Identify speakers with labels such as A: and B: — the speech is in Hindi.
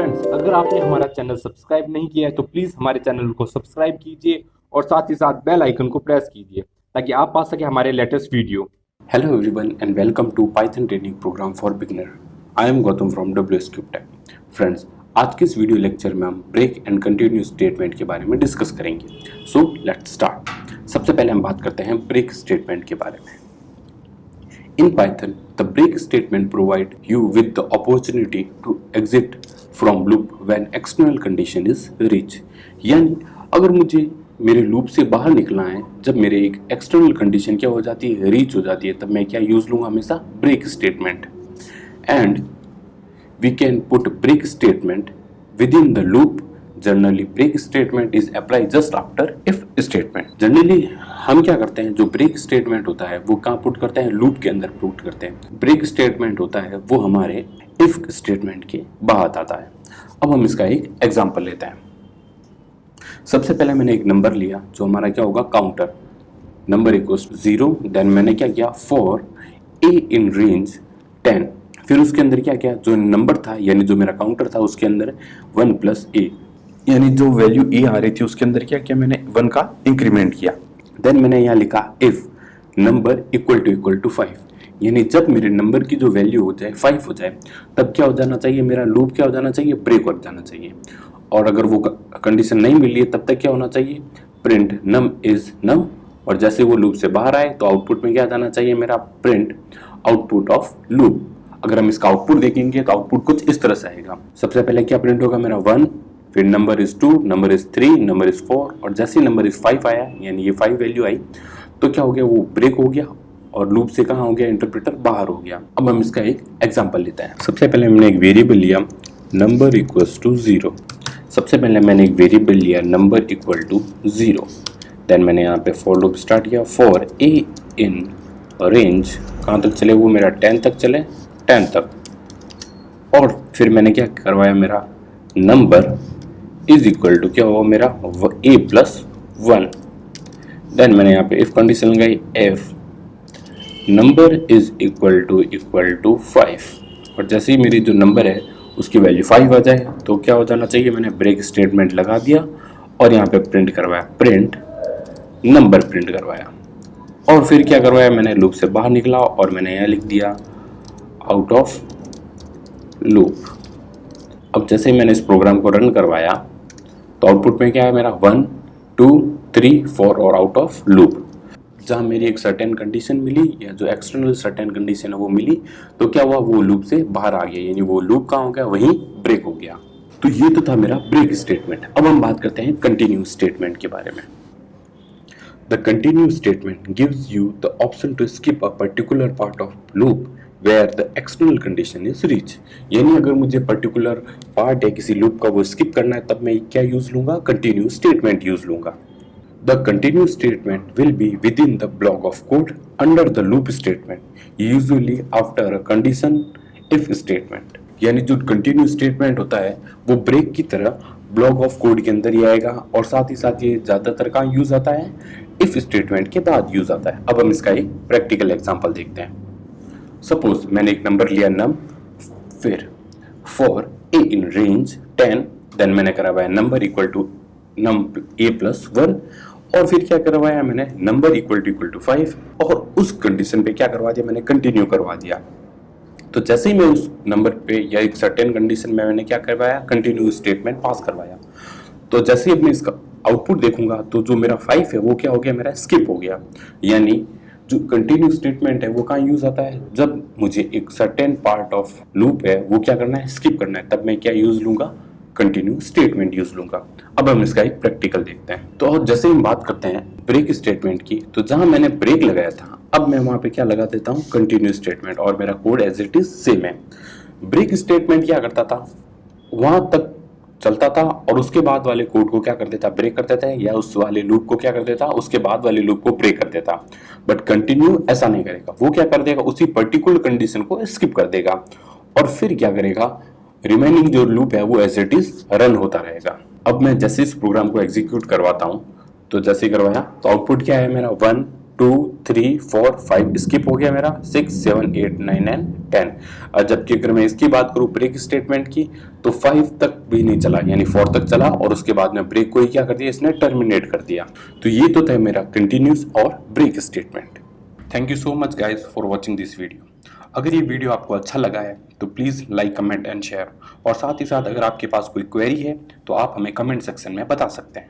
A: फ्रेंड्स, अगर आपने हमारा चैनल सब्सक्राइब नहीं किया है तो प्लीज़ हमारे चैनल को सब्सक्राइब कीजिए और साथ ही साथ बेल आइकन को प्रेस कीजिए ताकि आप पा सके हमारे latest video.
B: Hello everyone and welcome to Python training program for beginner. I am Gautam from WSCube. Friends, आज के इस वीडियो लेक्चर में हम ब्रेक एंड कंटिन्यू स्टेटमेंट के बारे में डिस्कस करेंगे। So let's start. सबसे पहले हम बात करते हैं ब्रेक स्टेटमेंट के बारे में। In Python, the break statement provide you with the opportunity to exit from loop when external condition is reached. यानी अगर मुझे मेरे लूप से बाहर निकलना है जब मेरे एक एक्सटर्नल कंडीशन क्या हो जाती है, रीच हो जाती है, तब मैं क्या यूज लूंगा हमेशा, break statement. And we can put break statement within the loop. Generally break statement is apply just after if statement. Generally हम क्या करते हैं, जो ब्रेक स्टेटमेंट होता है वो कहाँ पुट करते हैं, लूप के अंदर पुट करते हैं। ब्रेक स्टेटमेंट होता है वो हमारे इफ स्टेटमेंट के बाद आता है। अब हम इसका एक एग्जांपल लेते हैं। सबसे पहले मैंने एक नंबर लिया जो हमारा क्या होगा, काउंटर। Number equals 0। देन मैंने क्या किया, फॉर ए इन रेंज 10। फिर उसके अंदर क्या किया, जो नंबर था यानी जो मेरा काउंटर था उसके अंदर 1 प्लस ए, यानी जो वैल्यू ए आ रही थी उसके अंदर क्या किया, मैंने 1 का इंक्रीमेंट किया। देन मैंने यहाँ लिखा इफ नंबर इक्वल टू 5, यानी जब मेरे नंबर की जो वैल्यू हो जाए 5 हो जाए तब क्या हो जाना चाहिए, मेरा लूप क्या हो जाना चाहिए, ब्रेक हो जाना चाहिए। और अगर वो कंडीशन नहीं मिली है तब तक क्या होना चाहिए, प्रिंट नम इज नम। और जैसे वो लूप से बाहर आए तो आउटपुट में क्या जाना चाहिए मेरा, प्रिंट आउटपुट ऑफ लूप। अगर हम इसका आउटपुट देखेंगे तो आउटपुट कुछ इस तरह से आएगा। सबसे पहले क्या प्रिंट होगा मेरा 1, फिर number is 2, number is 3, number is 4, और जैसे ही नंबर इज 5 आया यानी ये 5 वैल्यू आई तो क्या हो गया, वो ब्रेक हो गया और लूप से कहाँ हो गया, इंटरप्रेटर बाहर हो गया। अब हम इसका एक एग्जांपल लेते हैं। सबसे पहले हमने एक वेरिएबल लिया नंबर इक्वल्स टू 0। सबसे पहले मैंने एक वेरिएबल लिया नंबर इक्वल टू 0। देन मैंने यहाँ पे फॉर लूप स्टार्ट किया, फॉर ए इन रेंज, कहाँ तक चले वो मेरा 10 तक चले, 10 तक। और फिर मैंने क्या करवाया, मेरा नंबर इज इक्वल टू क्या हुआ मेरा, ए प्लस 1। देन मैंने यहाँ पे इफ कंडीशन लगाई, if number is equal to 5। और जैसे ही मेरी जो नंबर है उसकी वैल्यू 5 आ जाए तो क्या हो जाना चाहिए, मैंने ब्रेक स्टेटमेंट लगा दिया और यहाँ पे प्रिंट करवाया, प्रिंट नंबर प्रिंट करवाया। और फिर क्या करवाया, मैंने लूप से बाहर निकला और मैंने यहाँ लिख दिया आउट ऑफ लूप। अब जैसे ही मैंने इस प्रोग्राम को रन करवाया तो आउटपुट में क्या है मेरा, 1 2 3 4 और आउट ऑफ लूप। जहाँ मेरी एक सर्टेन कंडीशन मिली या जो एक्सटर्नल सर्टेन कंडीशन है वो मिली तो क्या हुआ, वो लूप से बाहर आ गया, यानी वो लूप कहाँ हो गया, वहीं ब्रेक हो गया। तो ये तो था मेरा ब्रेक स्टेटमेंट। अब हम बात करते हैं कंटिन्यू स्टेटमेंट के बारे में। The continue statement gives you the option to skip a particular part of loop where the external condition is reach. यानी अगर मुझे पर्टिकुलर पार्ट है किसी लूप का वो स्किप करना है तब मैं क्या यूज लूंगा, कंटिन्यू स्टेटमेंट यूज लूंगा। The continuous statement will be within the block of code under the loop statement, usually after a condition if statement। यानी जो continuous statement होता है वो ब्रेक की तरह ब्लॉक ऑफ कोड के अंदर ही आएगा और साथ ही साथ ये ज्यादातर कहाँ यूज आता है, इफ स्टेटमेंट के बाद यूज आता है। अब हम इसका एक प्रैक्टिकल एग्जांपल देखते हैं। सपोज मैंने एक नंबर लिया नम, फिर for a in range 10, then मैंने करवाया number equal to num a plus 1, और फिर क्या करवाया मैंने, नंबर इक्वल टू 5, और उस कंडीशन पे क्या करवा दिया मैंने, कंटिन्यू करवा दिया। तो जैसे ही मैं उस नंबर पे या एक सर्टेन कंडीशन में मैंने क्या करवाया, कंटिन्यू स्टेटमेंट पास करवाया। तो जैसे ही मैं इसका आउटपुट देखूंगा तो जो मेरा 5 है वो क्या हो गया, मेरा स्किप हो गया। यानी जो कंटिन्यू स्टेटमेंट है वो कहाँ यूज आता है, जब मुझे एक सर्टेन पार्ट ऑफ लूप है वो क्या करना है, स्किप करना है, तब मैं क्या यूज लूंगा, कंटिन्यू स्टेटमेंट यूज लूंगा। अब हम इसका एक प्रैक्टिकल देखते हैं। तो जैसे हम बात करते हैं ब्रेक स्टेटमेंट की, तो जहां मैंने ब्रेक लगाया था अब मैं वहां पे क्या लगा देता हूं, कंटिन्यू स्टेटमेंट, और मेरा code as it is same है। ब्रेक स्टेटमेंट क्या करता था, वहां तक चलता था और उसके बाद वाले कोड को क्या कर देता, ब्रेक कर देता है, या उस वाले लूप को क्या कर देता, उसके बाद वाले लूप को ब्रेक कर देता। बट कंटिन्यू ऐसा नहीं करेगा, वो क्या कर देगा, उसी पर्टिकुलर कंडीशन को स्किप कर देगा और फिर क्या करेगा, रिमेनिंग जो लूप है वो एज इट इज रन होता रहेगा। अब मैं जैसे इस प्रोग्राम को एग्जीक्यूट करवाता हूं तो जैसे करवाया तो आउटपुट क्या है मेरा, 1 2 3 4 5 स्किप हो गया मेरा 6 7 8 9 एंड 10। जबकि अगर मैं इसकी बात करूं ब्रेक स्टेटमेंट की तो 5 तक भी नहीं चला, यानी 4 तक चला और उसके बाद में ब्रेक को ही क्या कर दिया, इसने टर्मिनेट कर दिया। तो ये तो था मेरा कंटिन्यूस और break statement. Thank you so much guys for watching this video. अगर ये वीडियो आपको अच्छा लगा है तो please like comment and share, और साथ ही साथ अगर आपके पास कोई क्वेरी है तो आप हमें कमेंट सेक्शन में बता सकते हैं।